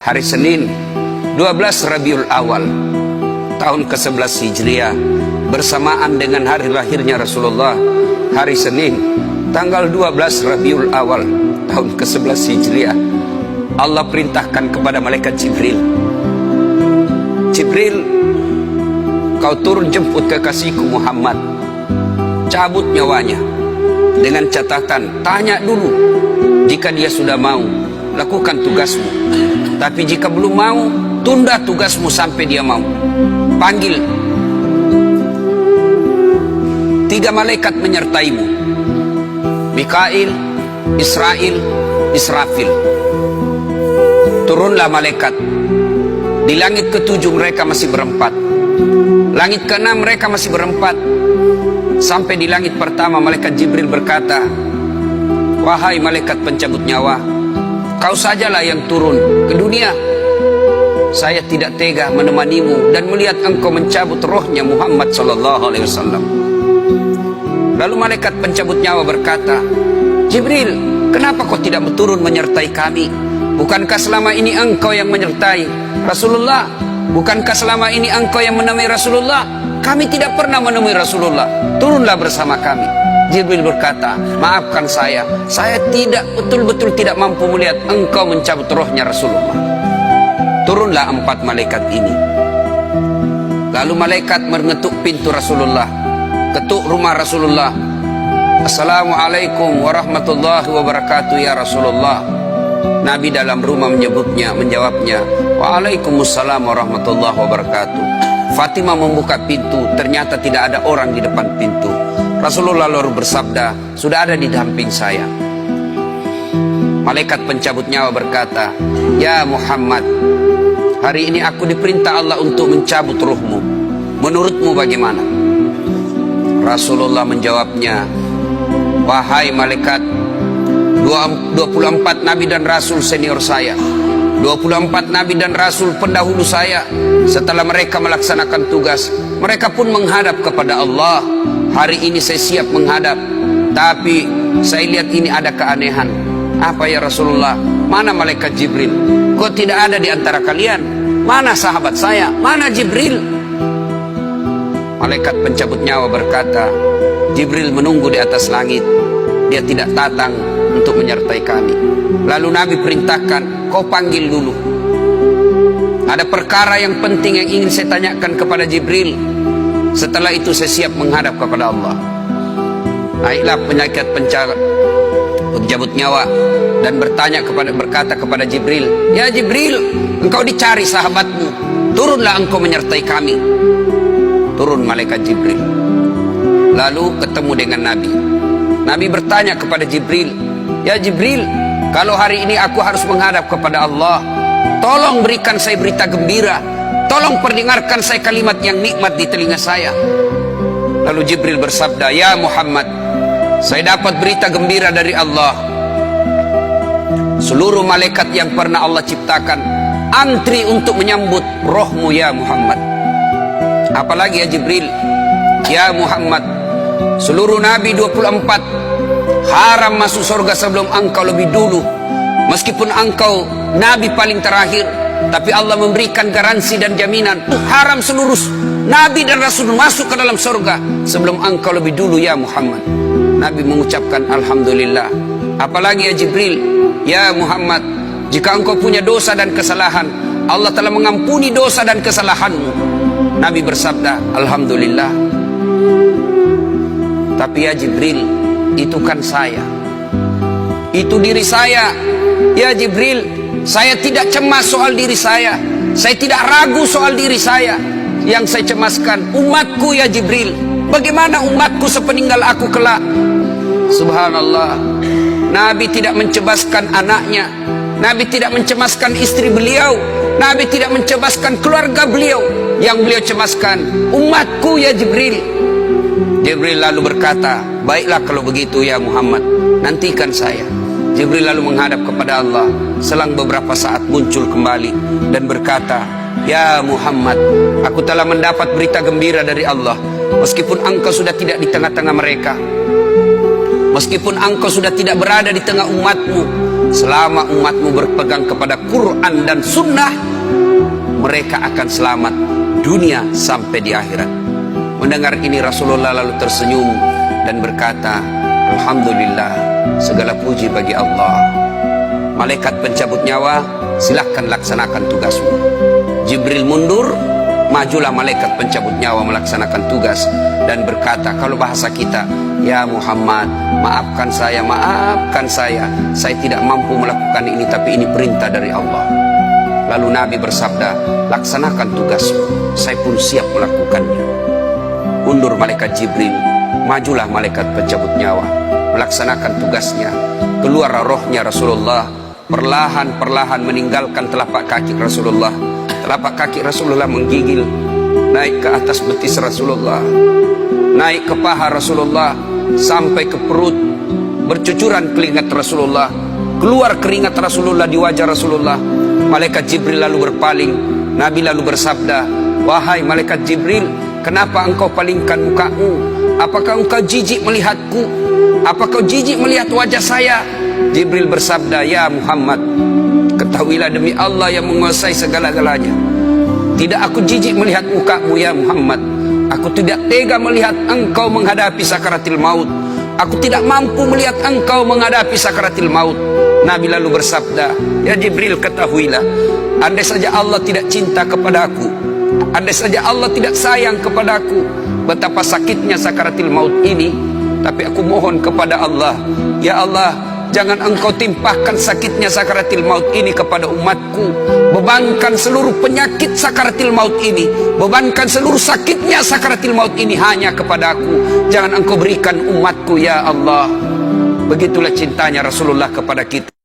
hari Senin 12 Rabiul Awal tahun ke-11 Hijriah, bersamaan dengan hari lahirnya Rasulullah, hari Senin tanggal 12 Rabiul Awal tahun ke-11 Hijriah, Allah perintahkan kepada malaikat Jibril, Jibril, kau turun jemput kekasihku Muhammad, cabut nyawanya, dengan catatan tanya dulu, jika dia sudah mau lakukan tugasmu, tapi jika belum mau tunda tugasmu sampai dia mau. Panggil 3 malaikat menyertaimu, Mikail, Israel, Israfil. Turunlah malaikat. Di langit ke-7 mereka masih berempat, langit ke-6 mereka masih berempat. Sampai di langit pertama malaikat Jibril berkata, wahai malaikat pencabut nyawa, kau sajalah yang turun ke dunia. Saya tidak tega menemanimu dan melihat engkau mencabut rohnya Muhammad sallallahu alaihi wasallam. Lalu malaikat pencabut nyawa berkata, Jibril, kenapa kau tidak turun menyertai kami? Bukankah selama ini engkau yang menyertai Rasulullah? Bukankah selama ini engkau yang menemui Rasulullah? Kami tidak pernah menemui Rasulullah. Turunlah bersama kami. Jibril berkata, maafkan saya tidak betul-betul tidak mampu melihat engkau mencabut rohnya Rasulullah. Turunlah 4 malaikat ini. Lalu malaikat mengetuk pintu Rasulullah, ketuk rumah Rasulullah. Assalamualaikum warahmatullahi wabarakatuh ya Rasulullah. Nabi dalam rumah menjawabnya, waalaikumsalam warahmatullahi wabarakatuh. Fatimah membuka pintu, ternyata tidak ada orang di depan pintu. Rasulullah lalu bersabda, sudah ada di samping saya. Malaikat pencabut nyawa berkata, ya Muhammad, hari ini aku diperintah Allah untuk mencabut ruhmu. Menurutmu bagaimana? Rasulullah menjawabnya, wahai malaikat, 24 nabi dan rasul senior saya, 24 nabi dan rasul pendahulu saya, setelah mereka melaksanakan tugas, mereka pun menghadap kepada Allah. Hari ini saya siap menghadap, tapi saya lihat ini ada keanehan. Apa ya Rasulullah? Mana malaikat Jibril? Kok tidak ada di antara kalian? Mana sahabat saya? Mana Jibril? Malaikat pencabut nyawa berkata, Jibril menunggu di atas langit, dia tidak datang untuk menyertai kami. Lalu Nabi perintahkan, kau panggil dulu. Ada perkara yang penting yang ingin saya tanyakan kepada Jibril. Setelah itu saya siap menghadap kepada Allah. Naiklah malaikat pencabut nyawa dan berkata kepada Jibril, ya Jibril, engkau dicari sahabatmu, turunlah engkau menyertai kami. Turun malaikat Jibril, lalu ketemu dengan Nabi. Nabi bertanya kepada Jibril, ya Jibril, kalau hari ini aku harus menghadap kepada Allah, tolong berikan saya berita gembira, tolong perdengarkan saya kalimat yang nikmat di telinga saya. Lalu Jibril bersabda, ya Muhammad, saya dapat berita gembira dari Allah. Seluruh malaikat yang pernah Allah ciptakan antri untuk menyambut rohmu ya Muhammad. Apalagi ya Jibril, ya Muhammad, seluruh nabi 24 haram masuk surga sebelum engkau lebih dulu. Meskipun engkau nabi paling terakhir, tapi Allah memberikan garansi dan jaminan, haram seluruh nabi dan rasul masuk ke dalam surga sebelum engkau lebih dulu ya Muhammad. Nabi mengucapkan alhamdulillah. Apalagi ya Jibril, ya Muhammad, jika engkau punya dosa dan kesalahan, Allah telah mengampuni dosa dan kesalahanmu. Nabi bersabda alhamdulillah. Tapi ya Jibril, itu kan saya, itu diri saya. Ya Jibril, saya tidak cemas soal diri saya tidak ragu soal diri saya. Yang saya cemaskan umatku ya Jibril. Bagaimana umatku sepeninggal aku kelak? Subhanallah, Nabi tidak mencemaskan anaknya, Nabi tidak mencemaskan istri beliau, Nabi tidak mencemaskan keluarga beliau. Yang beliau cemaskan umatku ya Jibril. Jibril lalu berkata, baiklah kalau begitu ya Muhammad, nantikan saya. Jibril lalu menghadap kepada Allah. Selang beberapa saat muncul kembali dan berkata, ya Muhammad, aku telah mendapat berita gembira dari Allah. Meskipun engkau sudah tidak di tengah-tengah mereka, meskipun engkau sudah tidak berada di tengah umatmu, selama umatmu berpegang kepada Quran dan Sunnah, mereka akan selamat dunia sampai di akhirat. Mendengar ini Rasulullah lalu tersenyum dan berkata, Alhamdulillah, segala puji bagi Allah. Malaikat pencabut nyawa, silahkan laksanakan tugasmu. Jibril mundur, majulah malaikat pencabut nyawa melaksanakan tugas dan berkata, kalau bahasa kita, ya Muhammad, maafkan saya, saya tidak mampu melakukan ini, tapi ini perintah dari Allah. Lalu Nabi bersabda, laksanakan tugasmu, saya pun siap melakukannya. Mundur malaikat Jibril, majulah malaikat pencabut nyawa melaksanakan tugasnya. Keluar rohnya Rasulullah, perlahan-perlahan meninggalkan telapak kaki Rasulullah. Telapak kaki Rasulullah menggigil naik ke atas betis Rasulullah, naik ke paha Rasulullah, sampai ke perut. Bercucuran keringat Rasulullah, keluar keringat Rasulullah di wajah Rasulullah. Malaikat Jibril lalu berpaling. Nabi lalu bersabda, wahai malaikat Jibril, kenapa engkau palingkan mukamu? Apakah engkau jijik melihatku? Apakah kau jijik melihat wajah saya? Jibril bersabda, ya Muhammad, ketahuilah demi Allah yang menguasai segala-galanya, tidak aku jijik melihat mukamu ya Muhammad. Aku tidak tega melihat engkau menghadapi sakaratil maut. Aku tidak mampu melihat engkau menghadapi sakaratil maut. Nabi lalu bersabda, ya Jibril, ketahuilah, andai saja Allah tidak cinta kepadaku, andai saja Allah tidak sayang kepadaku, betapa sakitnya sakaratil maut ini, tapi aku mohon kepada Allah, ya Allah, jangan engkau timpahkan sakitnya sakaratil maut ini kepada umatku. Bebankan seluruh penyakit sakaratil maut ini, bebankan seluruh sakitnya sakaratil maut ini hanya kepada aku. Jangan engkau berikan umatku ya Allah. Begitulah cintanya Rasulullah kepada kita.